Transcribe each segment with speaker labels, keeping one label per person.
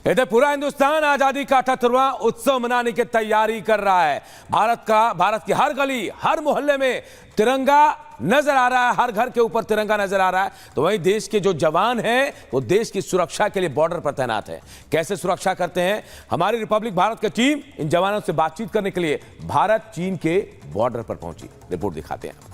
Speaker 1: इधर पूरा हिंदुस्तान आजादी का 78वां उत्सव मनाने की तैयारी कर रहा है। भारत की हर गली, हर मोहल्ले में तिरंगा नजर आ रहा है, हर घर के ऊपर तिरंगा नजर आ रहा है। तो वहीं देश के जो जवान हैं वो देश की सुरक्षा के लिए बॉर्डर पर तैनात है। कैसे सुरक्षा करते हैं, हमारी रिपब्लिक भारत की टीम इन जवानों से बातचीत करने के लिए भारत चीन के बॉर्डर पर पहुंची। रिपोर्ट दिखाते हैं आपको।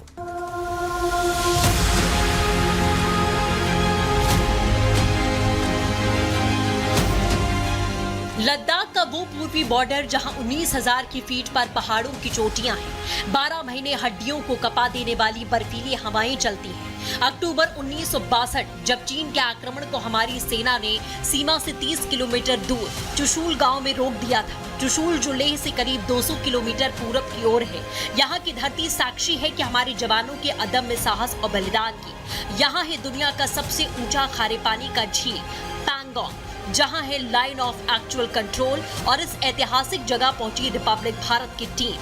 Speaker 2: लद्दाख का वो पूर्वी बॉर्डर जहां 19,000 की फीट पर पहाड़ों की चोटियां हैं, 12 महीने हड्डियों को कपा देने वाली बर्फीली हवाएं चलती हैं। अक्टूबर 1962 जब चीन के आक्रमण को हमारी सेना ने सीमा से 30 किलोमीटर दूर चुशूल गांव में रोक दिया था। चुशूल जो लेह से करीब 200 किलोमीटर पूरब की ओर है। यहाँ की धरती साक्षी है कि हमारे जवानों के अदम्य साहस और बलिदान की। यहाँ है दुनिया का सबसे ऊंचा खारे पानी का झील पैंगोंग, जहां है लाइन ऑफ एक्चुअल कंट्रोल। और इस ऐतिहासिक जगह पहुंची रिपब्लिक भारत की टीम।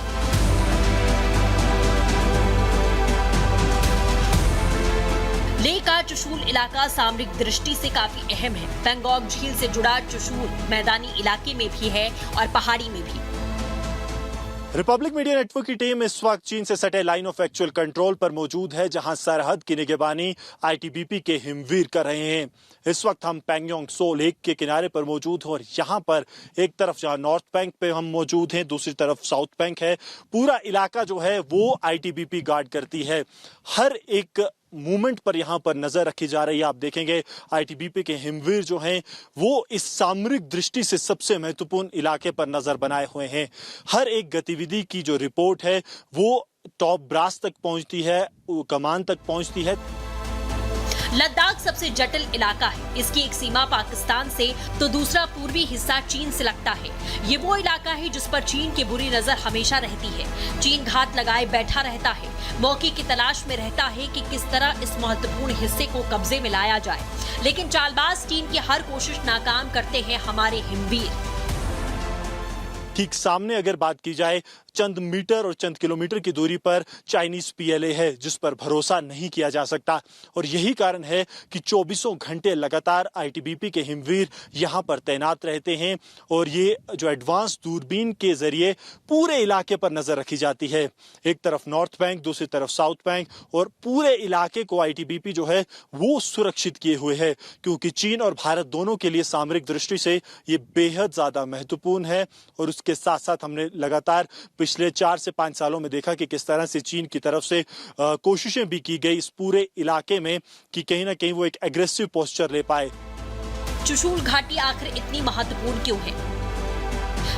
Speaker 2: लेह का चुशूल इलाका सामरिक दृष्टि से काफी अहम है। पैंगोंग झील से जुड़ा चुशूल मैदानी इलाके में भी है और पहाड़ी में भी।
Speaker 3: रिपब्लिक मीडिया नेटवर्क की टीम इस वक्त चीन से सटे लाइन ऑफ एक्चुअल कंट्रोल पर मौजूद है, जहां सरहद की निगरानी आईटीबीपी के हिमवीर कर रहे हैं। इस वक्त हम पैंगोंग त्सो लेक के किनारे पर मौजूद हैं और यहां पर एक तरफ जहां नॉर्थ बैंक पे हम मौजूद हैं, दूसरी तरफ साउथ बैंक है। पूरा इलाका जो है वो आईटीबीपी गार्ड करती है। हर एक मूवमेंट पर यहां पर नजर रखी जा रही है। आप देखेंगे आईटीबीपी के हिमवीर जो हैं वो इस सामरिक दृष्टि से सबसे महत्वपूर्ण इलाके पर नजर बनाए हुए हैं। हर एक गतिविधि की जो रिपोर्ट है वो टॉप ब्रास तक पहुंचती है, कमान तक पहुंचती है।
Speaker 2: लद्दाख सबसे जटिल इलाका है। इसकी एक सीमा पाकिस्तान से तो दूसरा पूर्वी हिस्सा चीन से लगता है। ये वो इलाका है जिस पर चीन की बुरी नजर हमेशा रहती है। चीन घात लगाए बैठा रहता है, मौके की तलाश में रहता है कि किस तरह इस महत्वपूर्ण हिस्से को कब्जे में लाया जाए। लेकिन चालबाज चीन की हर कोशिश नाकाम करते हैं हमारे हिमवीर।
Speaker 3: ठीक सामने अगर बात की जाए, चंद मीटर और चंद किलोमीटर की दूरी पर चाइनीज पीएलए है, जिस पर भरोसा नहीं किया जा सकता। और यही कारण है कि 24 घंटे लगातार आईटीबीपी के हिमवीर यहां पर तैनात रहते हैं और ये जो एडवांस दूरबीन के जरिए पूरे इलाके पर नजर रखी जाती है। एक तरफ नॉर्थ बैंक, दूसरी तरफ साउथ बैंक, और पूरे इलाके को आईटीबीपी जो है वो सुरक्षित किए हुए है, क्योंकि चीन और भारत दोनों के लिए सामरिक दृष्टि से ये बेहद ज्यादा महत्वपूर्ण है। और उसके साथ साथ हमने लगातार पिछले 4 से 5 सालों में देखा कि किस तरह से चीन की तरफ से कोशिशें भी की गई इस पूरे इलाके में कि कहीं ना कहीं वो एक एग्रेसिव पोस्चर ले पाए।
Speaker 2: चुशूल घाटी आखिर इतनी महत्वपूर्ण क्यों है?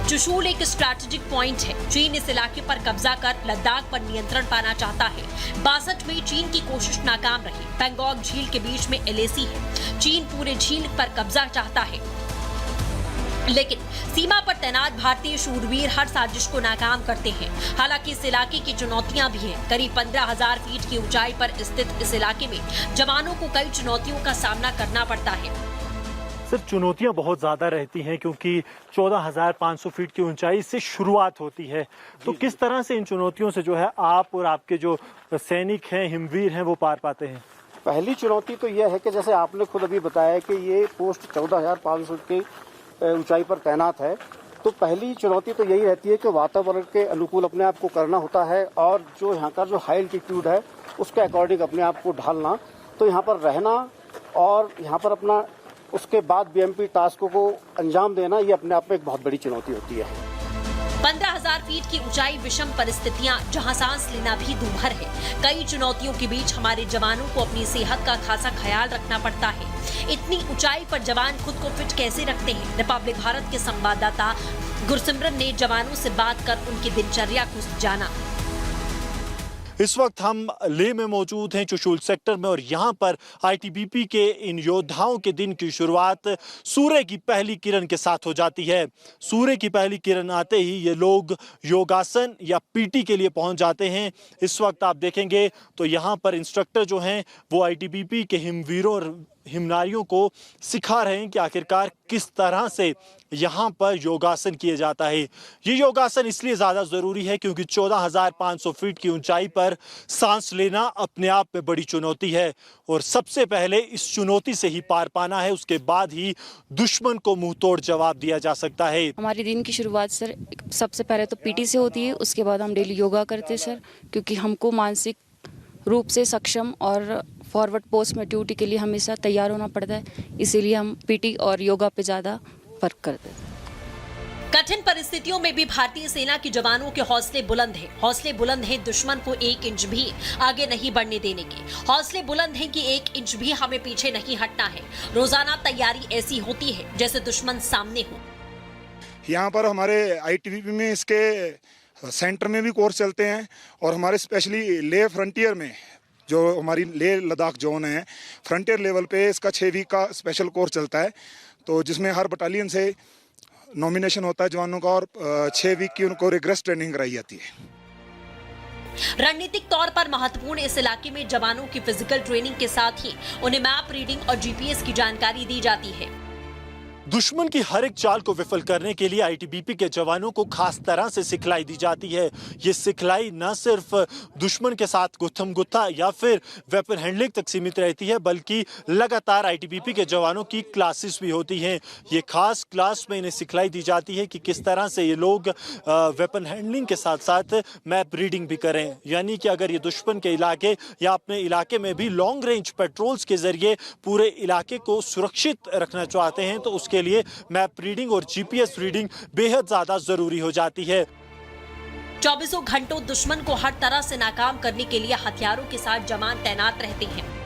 Speaker 2: चुशूल एक स्ट्रैटेजिक पॉइंट है। चीन इस इलाके पर कब्जा कर लद्दाख पर नियंत्रण पाना चाहता है। 62 में चीन की कोशिश नाकाम रही। पैंगोंग झील के बीच में एलएसी है। चीन पूरे झील पर कब्जा चाहता है, लेकिन सीमा पर तैनात भारतीय शूरवीर हर साजिश को नाकाम करते हैं। हालांकि इस इलाके की चुनौतियां भी हैं। करीब 15,000 फीट की ऊंचाई पर स्थित इस इलाके में जवानों को कई चुनौतियों का सामना करना पड़ता है।
Speaker 3: सिर्फ चुनौतियां बहुत ज्यादा रहती हैं, क्योंकि 14,500 फीट की ऊंचाई से शुरुआत होती है। तो किस तरह से इन चुनौतियों से जो है आप और आपके जो सैनिक हैं, हिमवीर हैं, वो पार पाते हैं?
Speaker 4: पहली चुनौती तो यह है कि जैसे आपने खुद अभी बताया कि ये पोस्ट 14,500 फीट की ऊंचाई पर तैनात है, तो पहली चुनौती तो यही रहती है कि वातावरण के अनुकूल अपने आप को करना होता है और जो यहाँ का जो हाई एल्टीट्यूड है उसके अकॉर्डिंग अपने आप को ढालना। तो यहाँ पर रहना और यहाँ पर अपना उसके बाद बीएमपी टास्कों को अंजाम देना, ये अपने आप में एक बहुत बड़ी चुनौती होती है।
Speaker 2: 15,000 फीट की ऊंचाई, विषम परिस्थितियां जहां सांस लेना भी दूभर है। कई चुनौतियों के बीच हमारे जवानों को अपनी सेहत का खासा ख्याल रखना पड़ता है। इतनी ऊंचाई पर जवान खुद को फिट कैसे रखते हैं? रिपब्लिक भारत के संवाददाता गुरसिमरन ने जवानों से बात कर उनकी दिनचर्या को जाना।
Speaker 3: इस वक्त हम लेह में मौजूद हैं, चुशूल सेक्टर में, और यहाँ पर आईटीबीपी के इन योद्धाओं के दिन की शुरुआत सूर्य की पहली किरण के साथ हो जाती है। सूर्य की पहली किरण आते ही ये लोग योगासन या पीटी के लिए पहुंच जाते हैं। इस वक्त आप देखेंगे तो यहाँ पर इंस्ट्रक्टर जो हैं वो आईटीबीपी के हिमवीरों और हिमनारियों को सिखा रहे हैं कि आखिरकार किस तरह से यहाँ पर योगासन किया जाता है। ये योगासन इसलिए ज़्यादा ज़रूरी है क्योंकि 14,500 फीट की ऊंचाई पर सांस लेना अपने आप में बड़ी चुनौती है और सबसे पहले इस चुनौती से ही पार पाना है, उसके बाद ही दुश्मन को मुंह तोड़ जवाब दिया जा सकता है।
Speaker 5: हमारे दिन की शुरुआत सर सबसे पहले तो पीटी से होती है, उसके बाद हम डेली योगा करते हैं सर, क्योंकि हमको मानसिक रूप से सक्षम और फॉरवर्ड पोस्ट में ड्यूटी के लिए हमेशा तैयार होना पड़ता है, इसीलिए हम पीटी और योगा पे ज़्यादा वर्क करते हैं।
Speaker 2: कठिन परिस्थितियों में भी भारतीय सेना के जवानों के हौसले बुलंद हैं दुश्मन को 1 इंच भी आगे नहीं बढ़ने देने के। हौसले बुलंद हैं कि 1 इंच भी हमें पीछे नहीं हटना है। रोजाना तैयारी ऐसी होती है जैसे दुश्मन सामने हो।
Speaker 6: यहाँ पर हमारे ITBP में इसके सेंटर में भी कोर्स चलते हैं और हमारे स्पेशली लेह फ्रंटियर में जो हमारी लेह लद्दाख जोन है, फ्रंटियर लेवल पे इसका 6 वीक का स्पेशल कोर्स चलता है, तो जिसमें हर बटालियन से नॉमिनेशन होता है जवानों का और 6 वीक की उनको रिग्रेस ट्रेनिंग कराई जाती है।
Speaker 2: रणनीतिक तौर पर महत्वपूर्ण इस इलाके में जवानों की फिजिकल ट्रेनिंग के साथ ही उन्हें मैप रीडिंग और GPS की जानकारी दी जाती है।
Speaker 3: दुश्मन की हर एक चाल को विफल करने के लिए ITBP के जवानों को खास तरह से सिखलाई दी जाती है। ये सिखलाई न सिर्फ दुश्मन के साथ गुत्थम गुत्था या फिर वेपन हैंडलिंग तक सीमित रहती है, बल्कि लगातार ITBP के जवानों की क्लासेस भी होती हैं। ये खास क्लास में इन्हें सिखलाई दी जाती है कि किस तरह से ये लोग वेपन हैंडलिंग के साथ साथ मैप रीडिंग भी करें, यानी कि अगर ये दुश्मन के इलाके या अपने इलाके में भी लॉन्ग रेंज पेट्रोल्स के जरिए पूरे इलाके को सुरक्षित रखना चाहते हैं तो उसके लिए मैप रीडिंग और GPS रीडिंग बेहद ज्यादा जरूरी हो जाती है।
Speaker 2: 24 घंटों दुश्मन को हर तरह से नाकाम करने के लिए हथियारों के साथ जवान तैनात रहते हैं।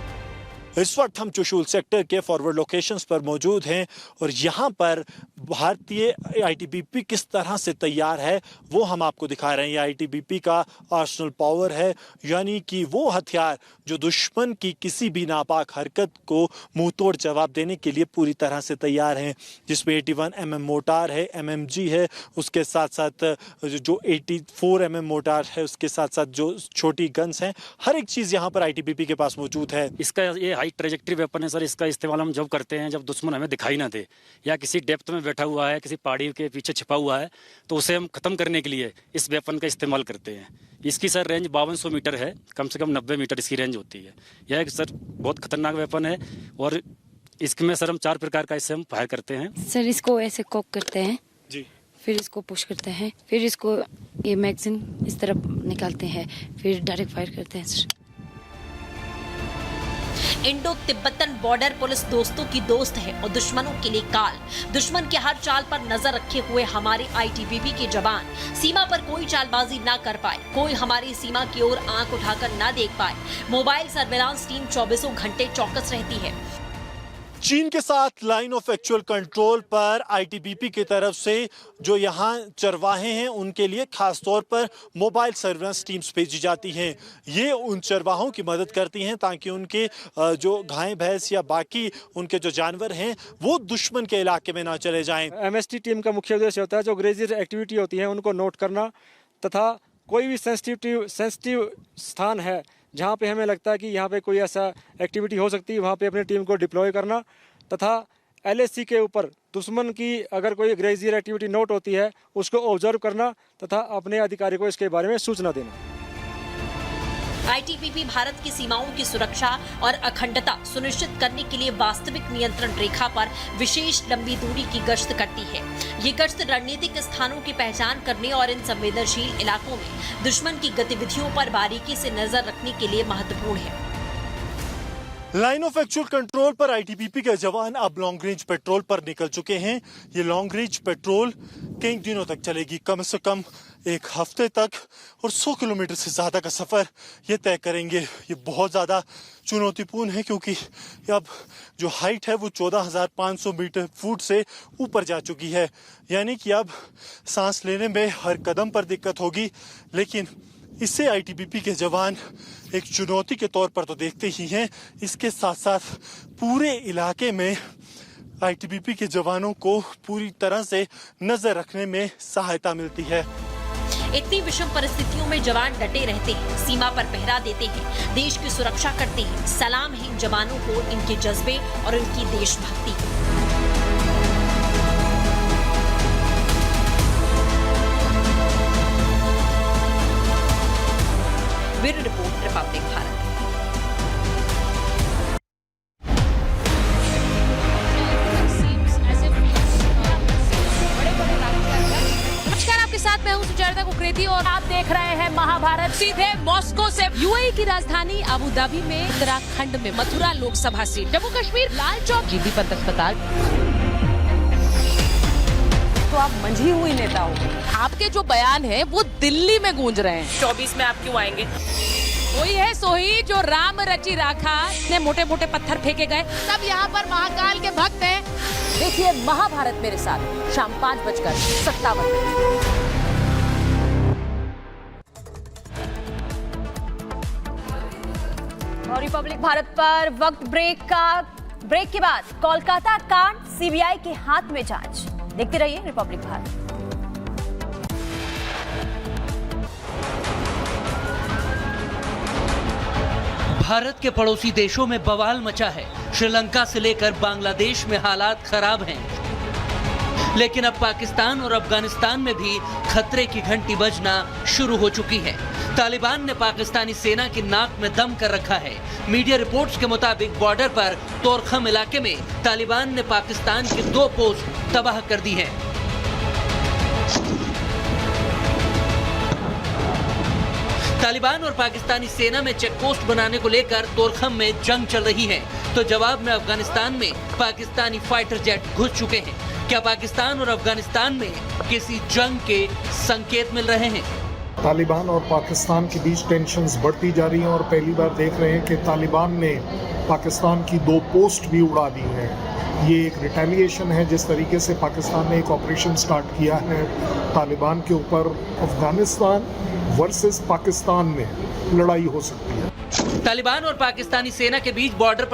Speaker 3: इस वक्त हम चुशूल सेक्टर के फॉरवर्ड लोकेशंस पर मौजूद हैं और यहाँ पर भारतीय ITBP किस तरह से तैयार है वो हम आपको दिखा रहे हैं। ये ITBP का आर्सनल पावर है, यानी कि वो हथियार जो दुश्मन की किसी भी नापाक हरकत को मुंह तोड़ जवाब देने के लिए पूरी तरह से तैयार हैं, जिसमें 81 mm मोटार है, MMG है, उसके साथ साथ जो 84 mm मोटार है, उसके साथ साथ जो छोटी गन्स हैं, हर एक चीज़ यहाँ पर ITBP के पास मौजूद है।
Speaker 7: इसका ये हाई ट्रेजेक्ट्री वेपन है सर। इसका इस्तेमाल हम जब करते हैं जब दुश्मन हमें दिखाई ना दे या किसी डेप्थ में बैठा हुआ है, किसी पहाड़ी के पीछे छिपा हुआ है, तो उसे हम खत्म करने के लिए इस वेपन का इस्तेमाल करते हैं। इसकी सर रेंज 5200 मीटर है, कम से कम 90 मीटर इसकी रेंज होती है। यह एक सर बहुत खतरनाक वेपन है और इसमें सर हम 4 प्रकार का इससे हम फायर करते हैं।
Speaker 5: सर इसको ऐसे कॉक करते हैं
Speaker 3: जी,
Speaker 5: फिर इसको पुश करते हैं, फिर इसको ये मैगजीन इस तरफ निकालते हैं, फिर डायरेक्ट फायर करते हैं sir.
Speaker 2: Indo Tibetan border police दोस्तों की दोस्त है और दुश्मनों के लिए काल। दुश्मन के हर चाल पर नजर रखे हुए हमारे ITBP के जवान सीमा पर कोई चालबाजी ना कर पाए, कोई हमारी सीमा की ओर आंख उठाकर ना देख पाए। मोबाइल सर्वेलांस टीम 24 घंटे चौकस रहती है।
Speaker 3: चीन के साथ लाइन ऑफ एक्चुअल कंट्रोल पर ITBP की तरफ से जो यहाँ चरवाहे हैं उनके लिए खास तौर पर मोबाइल सर्वेलेंस टीम्स भेजी जाती हैं। ये उन चरवाहों की मदद करती हैं ताकि उनके जो गाय भैंस या बाकी उनके जो जानवर हैं वो दुश्मन के इलाके में ना चले जाएं।
Speaker 8: MST टीम का मुख्य उद्देश्य होता है जो ग्रेजियर एक्टिविटी होती है उनको नोट करना तथा कोई भी सेंसिटिव स्थान है जहाँ पे हमें लगता है कि यहाँ पे कोई ऐसा एक्टिविटी हो सकती है वहाँ पे अपनी टीम को डिप्लॉय करना तथा LAC के ऊपर दुश्मन की अगर कोई ग्रेजियर एक्टिविटी नोट होती है उसको ऑब्जर्व करना तथा अपने अधिकारी को इसके बारे में सूचना देना।
Speaker 2: ITBP भारत की सीमाओं की सुरक्षा और अखंडता सुनिश्चित करने के लिए वास्तविक नियंत्रण रेखा पर विशेष लंबी दूरी की गश्त करती है। ये गश्त रणनीतिक स्थानों की पहचान करने और इन संवेदनशील इलाकों में दुश्मन की गतिविधियों पर बारीकी से नजर रखने के लिए महत्वपूर्ण है।
Speaker 3: लाइन ऑफ एक्चुअल कंट्रोल पर ITBP के जवान अब लॉन्ग रेंज पेट्रोल पर निकल चुके हैं। ये लॉन्ग रेंज पेट्रोल कई दिनों तक चलेगी, कम से कम 1 हफ्ते तक, और 100 किलोमीटर से ज़्यादा का सफ़र ये तय करेंगे। ये बहुत ज़्यादा चुनौतीपूर्ण है क्योंकि अब जो हाइट है वो 14,500 मीटर फुट से ऊपर जा चुकी है, यानी कि अब सांस लेने में हर कदम पर दिक्कत होगी। लेकिन इससे ITBP के जवान एक चुनौती के तौर पर तो देखते ही हैं, इसके साथ साथ पूरे इलाके में ITBP के जवानों को पूरी तरह से नजर रखने में सहायता मिलती है।
Speaker 2: इतनी विषम परिस्थितियों में जवान डटे रहते हैं, सीमा पर पहरा देते हैं, देश की सुरक्षा करते हैं। सलाम है इन जवानों को, इनके जज्बे और इनकी देशभक्ति को। Bureau report, Republic Bharat.
Speaker 9: नमस्कार, आपके साथ मैं हूं सुचरिता कुकरेती और आप देख रहे हैं महाभारत सीधे मॉस्को से। यूएई की राजधानी अबू धाबी में, उत्तराखंड में मथुरा लोकसभा सीट, जम्मू कश्मीर लाल चौक जीबी पंत अस्पताल। तो आप मंझी हुई नेता हो, आपके जो बयान है वो दिल्ली में गूंज रहे हैं। 24 में आप क्यों आएंगे? वही है सोही जो राम रचि राखा, इतने मोटे मोटे पत्थर फेंके गए, सब यहाँ पर महाकाल के भक्त हैं। देखिए महाभारत मेरे साथ शाम 5:57।
Speaker 2: और रिपब्लिक भारत पर वक्त ब्रेक के बाद कोलकाता कांड, सीबीआई के हाथ में जांच। देखते रहिए रिपब्लिक भारत।
Speaker 10: भारत के पड़ोसी देशों में बवाल मचा है। श्रीलंका से लेकर बांग्लादेश में हालात खराब हैं। लेकिन अब पाकिस्तान और अफगानिस्तान में भी खतरे की घंटी बजना शुरू हो चुकी है। तालिबान ने पाकिस्तानी सेना की नाक में दम कर रखा है। मीडिया रिपोर्ट्स के मुताबिक बॉर्डर पर तोरखम इलाके में तालिबान ने पाकिस्तान की 2 पोस्ट तबाह कर दी हैं। तालिबान और पाकिस्तानी सेना में चेक पोस्ट बनाने को लेकर तोरखम में जंग चल रही है, तो जवाब में अफगानिस्तान में पाकिस्तानी फाइटर जेट घुस चुके हैं। क्या पाकिस्तान और अफगानिस्तान में किसी जंग के संकेत मिल रहे हैं?
Speaker 11: तालिबान और पाकिस्तान के बीच टेंशन्स बढ़ती जा रही हैं और पहली बार देख रहे हैं कि तालिबान ने पाकिस्तान की 2 पोस्ट भी उड़ा दी हैं। ये एक रिटेलिएशन है। जिस तरीके से पाकिस्तान ने एक ऑपरेशन स्टार्ट किया है तालिबान के ऊपर, अफगानिस्तान वर्सेस पाकिस्तान में लड़ाई हो सकती है।
Speaker 10: तालिबान और पाकिस्तानी सेना के बीच बॉर्डर पर